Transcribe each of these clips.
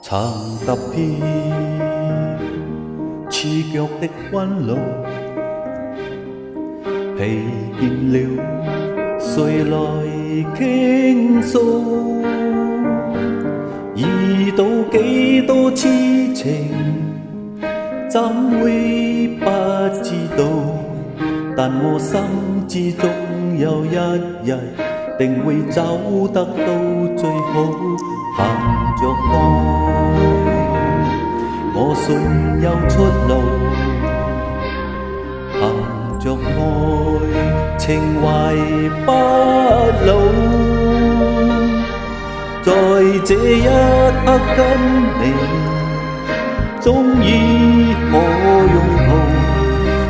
曾踏遍刺腳的彎路，疲倦了，誰來傾訴？遇到幾多痴情，怎會不知道？但我心知總有一日，定會走得到最好。行着愛，我信有出路。行着愛，情懷不老。在這一刻跟你，終於可擁抱。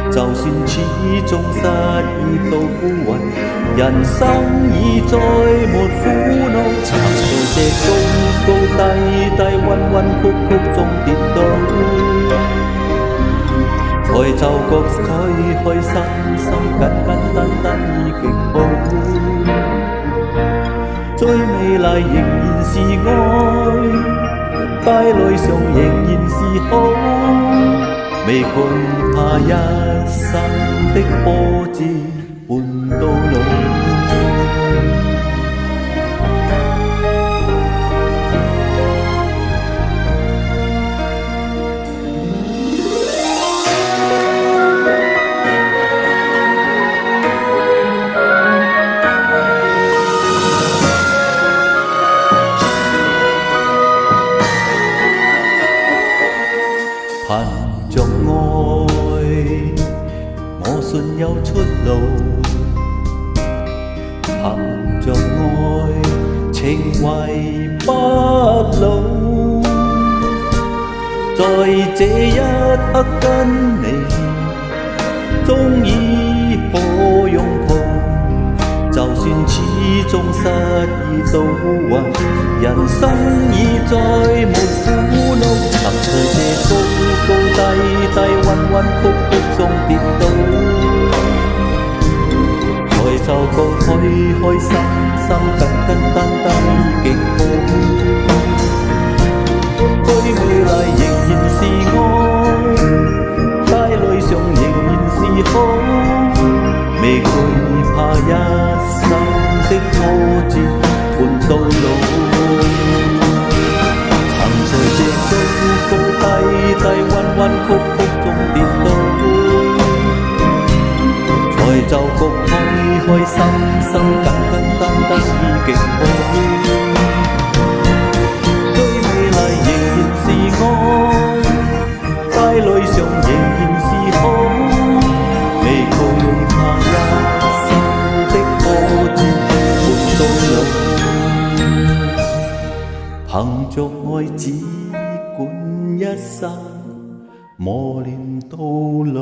就算始終失意到暈，人生已再沒苦惱。曾在這高高低低、彎彎曲曲中跌倒，才就覺開開心心、簡簡單單已極好。最美麗仍然是愛，帶淚上仍然是好，未懼怕一生的波折伴到老。憑着愛，我信有出路。憑着愛，情懷不老。在這一刻跟你，終於可擁抱。就算始終失意到暈，人生已再沒苦惱。曾在這高高低低、彎彎曲曲中跌倒，才就覺開開心心、簡簡單單已極好。最美麗仍然是愛，帶淚上仍然是好，未懼怕一生的波折伴到老。曾在這高高低低、彎彎曲曲中跌倒，才就覺開開心心、簡簡單單已極好。最美麗仍然是愛，帶淚上仍然是好，未懼怕一生的波折伴到老。憑着愛只管一生磨練到老。